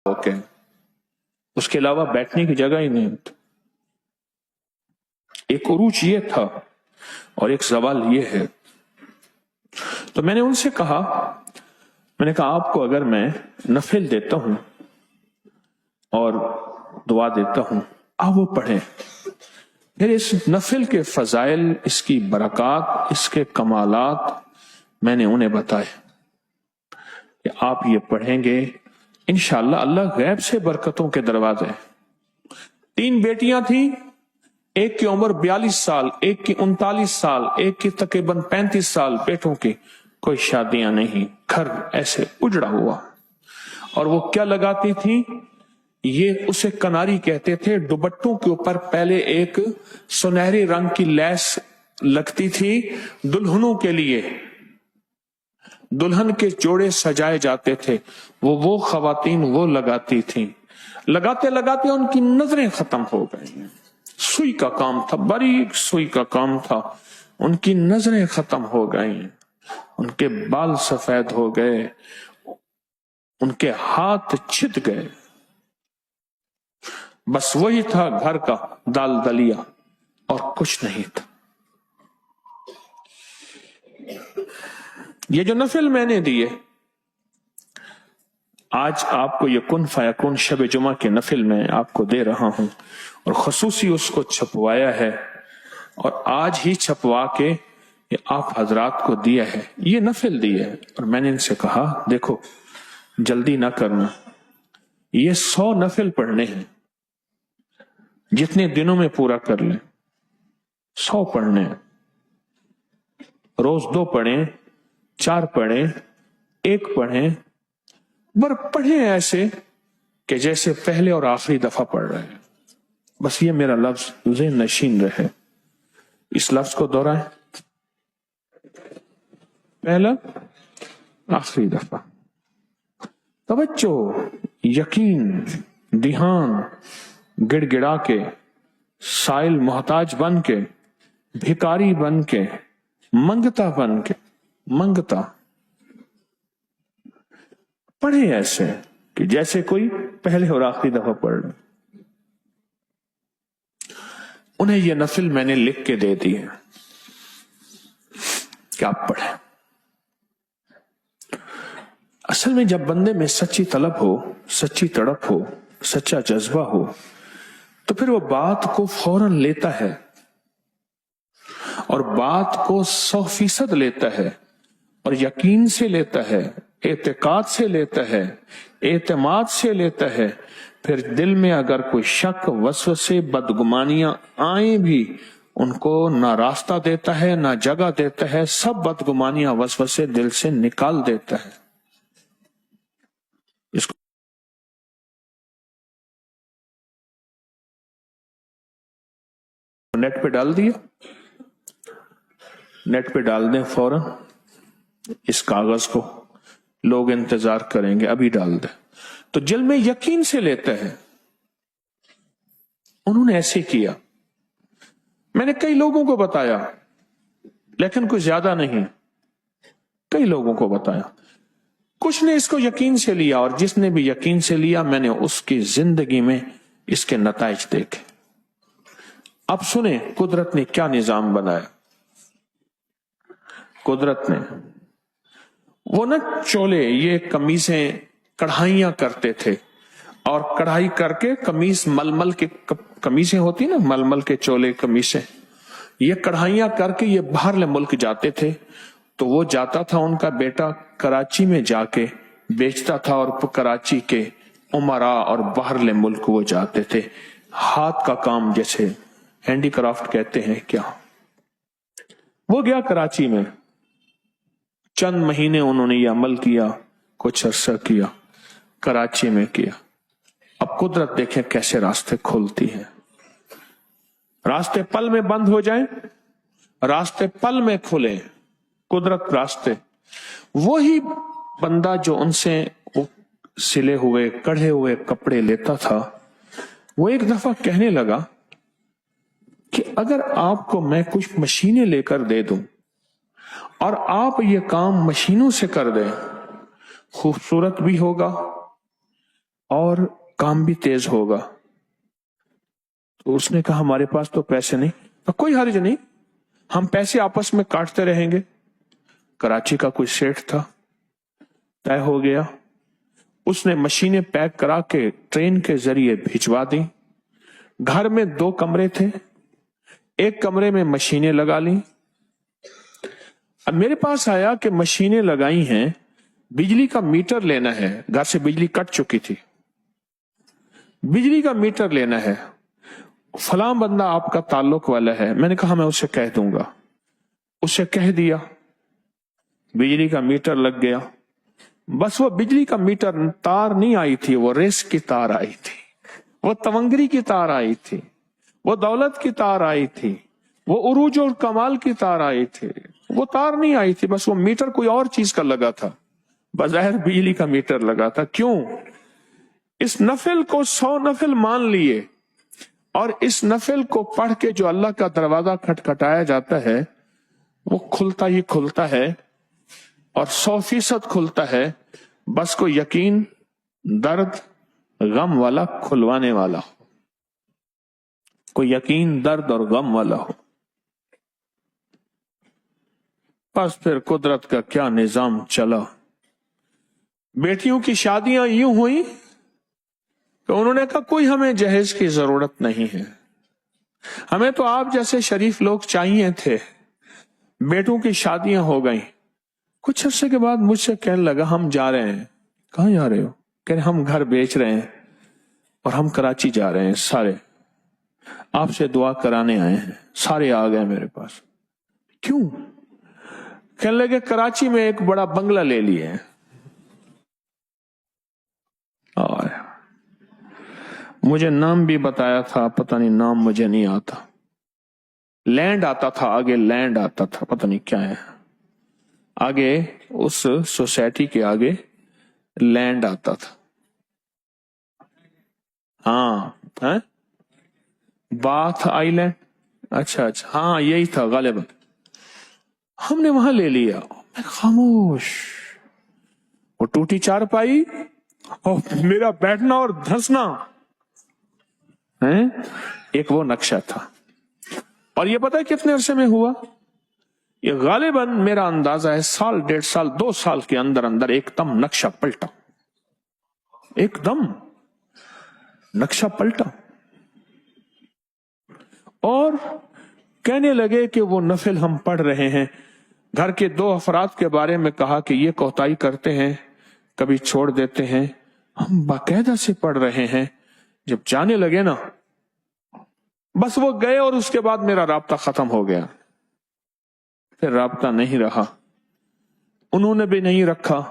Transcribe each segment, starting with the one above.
Okay, उसके अलावा बैठने की जगह ही नहीं थी। एक उरूज ये था और एक सवाल ये है। तो मैंने उनसे कहा, मैंने कहा आपको अगर मैं नफिल देता हूं और दुआ देता हूं, आप वो पढ़ें, फिर इस नफिल के फजाइल, इसकी बरकत, इसके कमालात मैंने उन्हें बताए कि आप ये पढ़ेंगे इंशाअल्लाह अल्लाह गैब से बरकतों के दरवाजे। 3 बेटियां थी, एक की उम्र 42 साल, एक की 39 साल, एक की तकरीबन 35 साल, बेटों की कोई शादियां नहीं, घर ऐसे उजड़ा हुआ। और वो क्या लगाती थी, ये उसे कनारी कहते थे। दुपट्टों के ऊपर पहले एक सुनहरे रंग की लैस लगती थी दुल्हनों के लिए, दुल्हन के जोड़े सजाए जाते थे, वो खवातीन वो लगाती थी। लगाते लगाते उनकी नजरें खत्म हो गई। सुई का काम था, बारीक सुई का काम था, उनकी नजरें खत्म हो गई, उनके बाल सफेद हो गए, उनके हाथ छिद गए। बस वही था घर का दाल दलिया और कुछ नहीं था। ये जो नफिल मैंने दिए, आज आपको ये कुन फयकुन शब जुमा के नफिल में आपको दे रहा हूं, और खसूसी उसको छपवाया है और आज ही छपवा के ये आप हजरात को दिया है, ये नफिल दिया है। और मैंने इनसे कहा देखो जल्दी ना करना, ये 100 नफिल पढ़ने हैं, जितने दिनों में पूरा कर लें 100 पढ़ने हैं। रोज 2 पढ़ें, 4 पढ़ें, 1 पढ़ें, पर पढ़ें ऐसे कि जैसे पहले और आखिरी दफा पढ़ रहे हैं। बस ये मेरा लफ्ज तुझे नशीन रहे। इस लफ्ज को दोहराएं, पहला आखिरी दफा। तवज्जो, यकीन, ध्यान, गिड़गिड़ा के, साइल मोहताज बन के, भिकारी बन के, मंगता बन के, मंगता पढ़े ऐसे कि जैसे कोई पहले और आखिरी दफा पढ़ रहे। उन्हें यह नफिल मैंने लिख के दे दी है कि आप पढ़ें। असल में जब बंदे में सच्ची तलब हो, सच्ची तड़प हो, सच्चा जज्बा हो, तो फिर वो बात को फौरन लेता है और बात को 100% लेता है और यकीन से लेता है, एतकाद से लेता है, एतमाद से लेता है। फिर दिल में अगर कोई शक, वसवसे, बदगुमानियां आए भी उनको ना रास्ता देता है ना जगह देता है, सब बदगुमानियां वसवसे दिल से निकाल देता है। इसको नेट पे डाल दिया, नेट पे डाल दें फौरन इस कागज को, लोग इंतजार करेंगे, अभी डाल दें। तो दिल में यकीन से लेता है। उन्होंने ऐसे किया, मैंने कई लोगों को बताया लेकिन कुछ ज्यादा नहीं, कई लोगों को बताया, कुछ ने इसको यकीन से लिया, और जिसने भी यकीन से लिया मैंने उसकी जिंदगी में इसके नताइज देखे। अब सुने कुदरत ने क्या निजाम बनाया। कुदरत ने वो न चोले, ये कमीजें कढ़ाइयां करते थे, और कढ़ाई करके कमीज, मलमल के कमीजें होती ना, मलमल के चोले कमीजें, ये कढ़ाइयां करके ये बाहरले मुल्क जाते थे। तो वो जाता था, उनका बेटा कराची में जाके बेचता था, और कराची के उमरा और बाहरले मुल्क वो जाते थे। हाथ का काम, जैसे हैंडीक्राफ्ट कहते हैं क्या, वो गया कराची में, चंद महीने उन्होंने ये अमल किया, कुछ अरसा किया, कराची में किया। अब कुदरत देखें कैसे रास्ते खोलती है। रास्ते पल में बंद हो जाएं, रास्ते पल में खुले, कुदरत रास्ते। वही बंदा जो उनसे सिले हुए, कढ़े हुए कपड़े लेता था, वो एक दफा कहने लगा कि अगर आपको मैं कुछ मशीनें लेकर दे दूं और आप ये काम मशीनों से कर दें, खूबसूरत भी होगा اور کام بھی تیز ہوگا. تو اس نے کہا ہمارے پاس تو پیسے نہیں. تو کوئی حرج نہیں, ہم پیسے آپس میں کاٹتے رہیں گے. کراچی کا کوئی سیٹ تھا, طے ہو گیا. اس نے مشینیں پیک کرا کے ٹرین کے ذریعے بھجوا دی. گھر میں 2 کمرے تھے, ایک کمرے میں مشینیں لگا لی. اب میرے پاس آیا کہ مشینیں لگائی ہیں, بجلی کا میٹر لینا ہے. گھر سے بجلی کٹ چکی تھی, بجلی کا میٹر لینا ہے. فلاں بندہ آپ کا تعلق والا ہے. میں نے کہا میں اسے کہہ دوں گا. اسے کہہ دیا, بجلی کا میٹر لگ گیا. بس وہ بجلی کا میٹر تار نہیں آئی تھی, وہ ریس کی تار آئی تھی, وہ تونگری کی تار آئی تھی, وہ دولت کی تار آئی تھی, وہ عروج اور کمال کی تار آئی تھی. وہ تار نہیں آئی تھی, بس وہ میٹر کوئی اور چیز کا لگا تھا, بظاہر بجلی کا میٹر لگا تھا. کیوں؟ اس نفل کو 100 نفل مان لیے, اور اس نفل کو پڑھ کے جو اللہ کا دروازہ کھٹکھٹایا جاتا ہے وہ کھلتا ہی کھلتا ہے, اور 100% کھلتا ہے. بس کو یقین درد غم والا کھلوانے والا ہو, کوئی یقین درد اور غم والا ہو. بس پھر قدرت کا کیا نظام چلا. بیٹیوں کی شادیاں یوں ہوئی کہ انہوں نے کہا کوئی ہمیں جہیز کی ضرورت نہیں ہے, ہمیں تو آپ جیسے شریف لوگ چاہیے تھے. بیٹوں کی شادیاں ہو گئیں. کچھ عرصے کے بعد مجھ سے کہنے لگا ہم جا رہے ہیں. کہاں جا رہے ہو؟ کہ ہم گھر بیچ رہے ہیں اور ہم کراچی جا رہے ہیں, سارے آپ سے دعا کرانے آئے ہیں. سارے آ گئے میرے پاس. کیوں؟ کہنے لگے کراچی میں ایک بڑا بنگلہ لے لیے ہیں. اور مجھے نام بھی بتایا تھا, پتہ نہیں نام مجھے نہیں آتا. لینڈ آتا تھا, آگے لینڈ آتا تھا, پتہ نہیں کیا ہے. آگے اس سوسائٹی کے آگے لینڈ آتا تھا. ہاں, باتھ آئی لینڈ. اچھا اچھا, ہاں یہی تھا غالباً. ہم نے وہاں لے لیا. میں خاموش. وہ ٹوٹی چارپائی اور میرا بیٹھنا اور دھنسنا, ایک وہ نقشہ تھا. اور یہ پتہ ہے کتنے عرصے میں ہوا؟ یہ غالباً میرا اندازہ ہے 1 1.5 سال 2 سال کے اندر اندر ایک دم نقشہ پلٹا. ایک دم نقشہ پلٹا. اور کہنے لگے کہ وہ نفل ہم پڑھ رہے ہیں. گھر کے 2 افراد کے بارے میں کہا کہ یہ کوتاہی کرتے ہیں, کبھی چھوڑ دیتے ہیں. ہم باقاعدہ سے پڑھ رہے ہیں. جب جانے لگے نا, بس وہ گئے اور اس کے بعد میرا رابطہ ختم ہو گیا. پھر رابطہ نہیں رہا, انہوں نے بھی نہیں رکھا.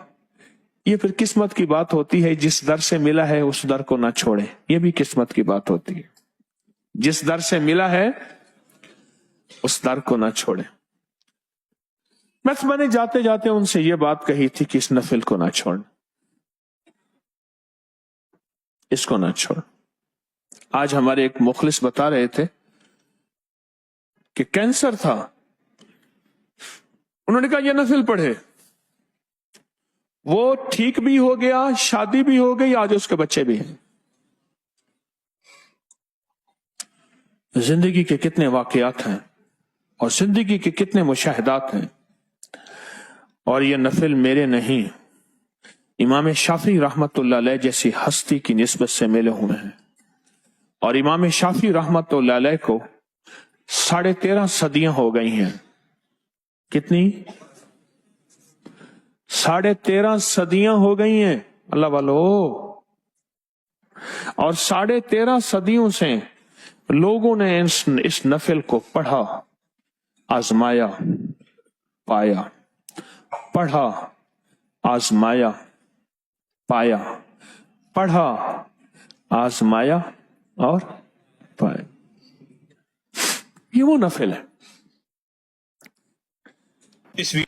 یہ پھر قسمت کی بات ہوتی ہے. جس در سے ملا ہے اس در کو نہ چھوڑے, یہ بھی قسمت کی بات ہوتی ہے. جس در سے ملا ہے اس در کو نہ چھوڑے. میں نے جاتے جاتے ان سے یہ بات کہی تھی کہ اس نفل کو نہ چھوڑ, اس کو نہ چھوڑ. آج ہمارے ایک مخلص بتا رہے تھے کہ کینسر تھا, انہوں نے کہا یہ نفل پڑھے, وہ ٹھیک بھی ہو گیا, شادی بھی ہو گئی, آج اس کے بچے بھی ہیں. زندگی کے کتنے واقعات ہیں اور زندگی کے کتنے مشاہدات ہیں. اور یہ نفل میرے نہیں, امام شافعی رحمت اللہ علیہ جیسی ہستی کی نسبت سے ملے ہوئے ہیں. اور امام شافعی رحمت اللہ علیہ کو 13.5 صدیاں ہو گئی ہیں. کتنی؟ 13.5 صدیاں ہو گئی ہیں اللہ والو. اور 13.5 صدیوں سے لوگوں نے اس نفل کو پڑھا, آزمایا, پایا. پڑھا, آزمایا, پایا. پڑھا, آزمایا اور پایا. یہ وہ نفل ہے.